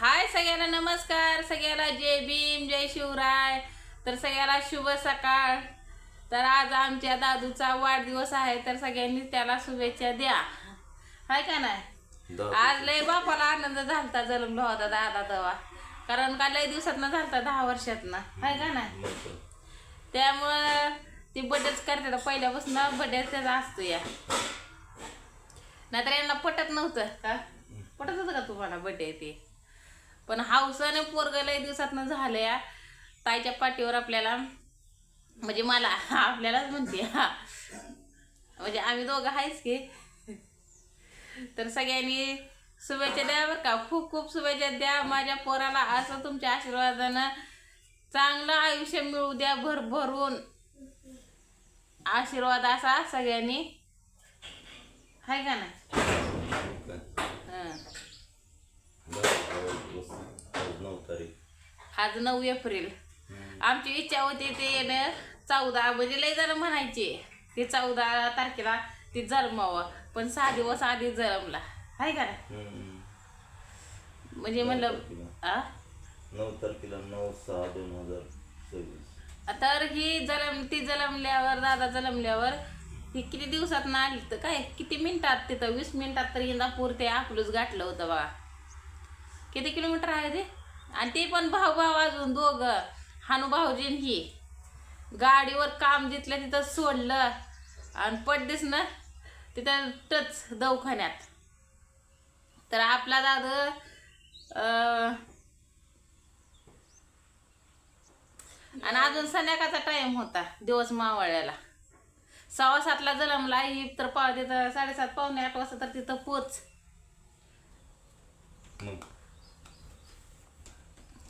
हाय सगळ्यांना नमस्कार, सगळ्याला जय भीम जय शिवराय. तर सगळ्याला शुभ सकाळ. तर आज आमच्या दादूचा वाढदिवस आहे, तर सगळ्यांनी त्याला शुभेच्छा द्या, हाय का नाही. आज लय बापाला आनंद झालता, जन्मला होता दादा तेव्हा, कारण का लय दिवसातनं झालता, 10 वर्षातनं, हाय का नाही. त्यामुळं ती बड्डेच करते, पहिल्यापासून बड्डे त्याचा असतो या. नाहीतर यांना पटत नव्हतं का, पटत होतं का तुम्हाला बड्डे ते. पण हावसाने पोरग लय दिवसातनं झालं या ताईच्या पाठीवर आपल्याला, म्हणजे मला आपल्यालाच म्हणते हा, म्हणजे आम्ही दोघं आहेच की. तर सगळ्यांनी शुभेच्छा द्या बरं का, खूप खूप शुभेच्छा द्या माझ्या पोराला. असं तुमच्या आशीर्वादानं चांगलं आयुष्य मिळू द्या, भरभरून आशीर्वाद असा सगळ्यांनी, हाय का नाही. आज 9 एप्रिल. आमची इच्छा होती ते येणं 14, म्हणजे लय जण म्हणायचे ते 14 तारखेला ती जन्मावं, पण 6 दिवस आधी जन्मला, हाय का नाही. म्हणजे म्हणलं 9 तारखेला 9/6/2026. तर ही ती जन्मल्यावर, दादा जन्मल्यावर ही किती दिवसात ना आली, तर काय किती मिनिटात, तिथं 20 मिनिटात तर इंदापूर ते अकलूज गाठलं होतं बघा. किती किलोमीटर आहे ते. आणि ते पण भाऊ अजून दोघं, हानू भाऊजीन ही गाडीवर काम जिथलं तिथं सोडलं आणि पडलीस ना तिथं टच दवाखान्यात. तर आपला दादा आणि अजून संध्याकाळचा टाइम होता, दिवस मावळ्याला 7:15ला जन्मला ही, तर तिथं 7:30 पावणे 8 वाजता तर तिथं पोच,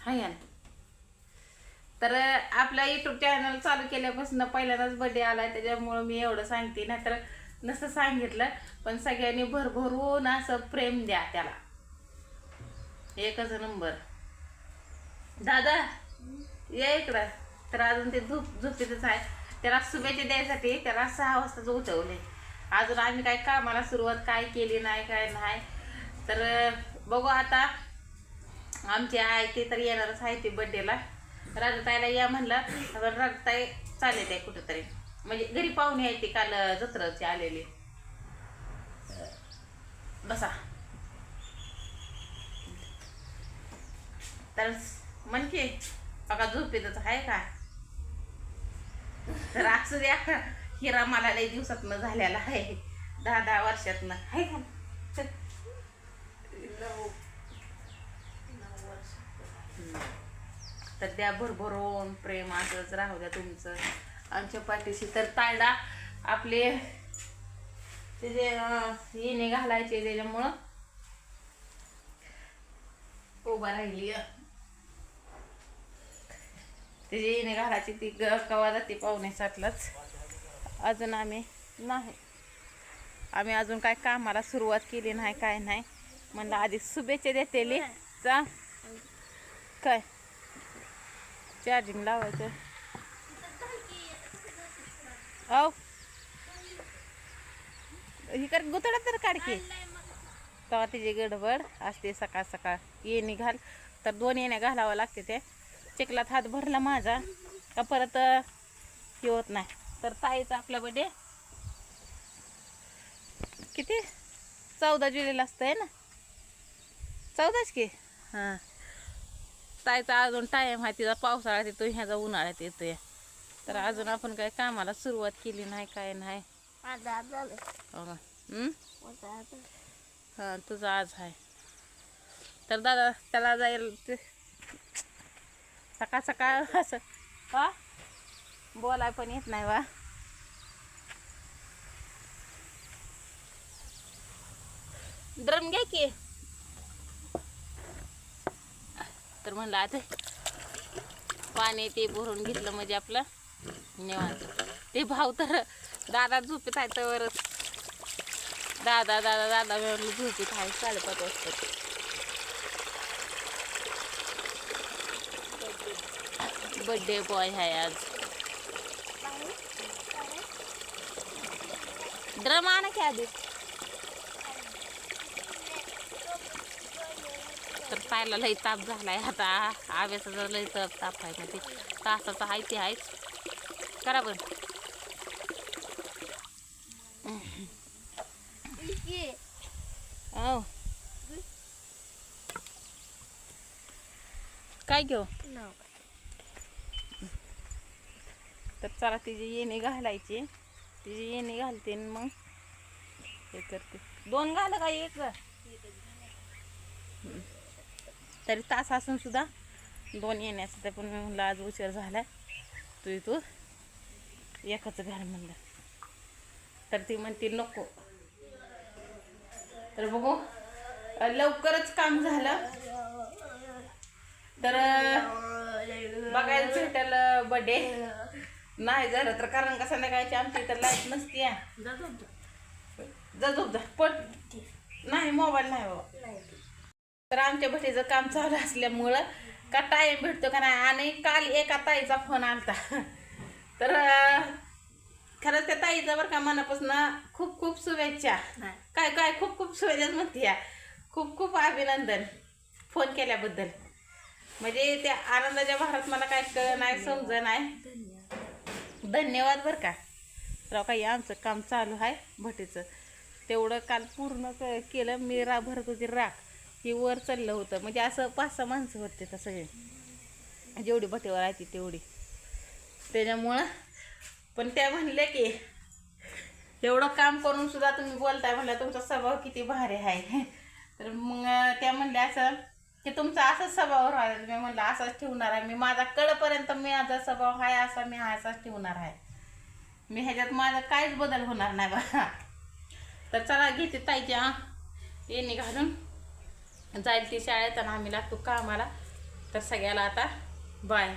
हाय ना. तर आपला युट्यूब चॅनल चालू केल्यापासून पहिल्यांदाच बर्थडे आलाय, त्याच्यामुळं मी एवढं सांगते, नाहीतर नसतं सांगितलं. पण सगळ्यांनी भरभरून असं प्रेम द्या त्याला, एकच नंबर. दादा या इकडं. तर अजून ते झोपेतच आहे, त्याला शुभेच्छा द्यायसाठी त्याला 6 वाजताच उठवले. अजून आम्ही काय कामाला सुरुवात काय केली नाही, काय नाही. तर बघू आता, आमची आई ते तर येणारच आहे ते बड्डेला. राजताईला या म्हणलं, तर राजताई चालले ते कुठंतरी, म्हणजे घरी पाहुणे आहे ते काल जत्राचे आलेले. बसा. तर म्हणके बघा झोपेतच आहे का. तर असू द्या, हिरा मला लई दिवसातनं झालेला आहे, 10 वर्षातनं, आहे का. तर त्या भरभरून प्रेम असंच राहू द्या तुमचं आमच्या पाठीशी. तर तायडा आपले ते जे येणे घालायचे त्याच्यामुळं उभा राहिली, त्याची येणे घालायची ती कवा जाते 6:45लाच. अजून आम्ही अजून काय कामाला सुरुवात केली नाही, काय नाही. म्हणलं आधी शुभेच्छा देतेली चा, काय चार्जिंग लावायचं. औ ही कर गुतडा तर काढकी, तेव्हा तिची गडबड असते. सकाळ सकाळ येणी घाल, तर 2 येण्या घालावं लागते. ते चिखलात हात भरला माझा का परत हे होत नाही. तर ताईचा आपला बड्डे किती 14 जुलैला असतंय ना, 14च की. हां, ताईचा अजून टाइम आहे, तिचा पावसाळ्यात येतो, ह्याचा उन्हाळ्यात येतोय. तर अजून आपण काय कामाला सुरुवात केली नाही, काय नाही. हां, तुझं आज आहे. तर दादा त्याला जाईल ते सकाळ सकाळ असं हा बोलाय पण येत नाही वा. ड्रम घ्या की. तर म्हणलं आता पाणी ते भरून घेतलं म्हणजे आपलं निवांत. ते भाऊ तर दादा झोपेत आहे, तर दादा दादा दादा म्हणलं झोपेत आहे 5:30 वाजता. बर्थडे बॉय आहे आज. ड्रम आणा की आधी. तर ताईला लई ताप झालाय आता. आव्याचा लई ताप आहे ना ते तासाचा आहे ते आहेच. करा बरं. हो काय घेऊ. तर चला तिची येणी घालायची. तिची येणी घालते आणि मग हे करते. 2 घाल का एक. तरी तास असून सुद्धा 2 येण्याचं ते पण मी म्हणलं आज उशीर झाला तू एकच घाल म्हणलं. तर ती म्हणते नको. तर बघू लवकरच काम झालं तर बघायला भेटेल बर्थडे. नाही झालं तर कारण का संध्याकाळची आमची तर लाईट नसती. जा झोप जा पण नाही मोबाईल नाही बाबा. तर आमच्या भटीचं काम चालू असल्यामुळं का टाईम भेटतो का नाही. आणि काल एका ताईचा फोन आलता तर खरंच त्या ताईचा बरं का मनापासून खूप खूप शुभेच्छा. काय काय खूप खूप शुभेच्छा म्हणते या. खूप खूप अभिनंदन फोन केल्याबद्दल. म्हणजे त्या आनंदाच्या भारत मला काय कळ नाही समज नाही. धन्यवाद बरं का. तर काही आमचं काम चालू आहे भटीचं तेवढं काल पूर्ण केलं. मी भरत होती राख ही वर चाललं होतं. म्हणजे असं 5-6 माणसं होते तर सगळे जेवढी भटीवर आहे ती तेवढी. त्याच्यामुळं पण त्या म्हणले की एवढं काम करून सुद्धा तुम्ही बोलताय म्हणलं तुमचा स्वभाव किती भारी आहे. तर मग त्या म्हणल्या असं की तुमचा असाच स्वभाव राहिला. मी म्हणलं असाच ठेवणार आहे मी. माझा कळपर्यंत मी माझा स्वभाव आहे असा मी असाच ठेवणार आहे. मी ह्याच्यात माझा काहीच बदल होणार नाही बघा. तर चला घेते ताईच्या येणी घालून जाईल ती शाळेत आणि आम्ही लागतो कामाला. तर सगळ्याला आता बाय.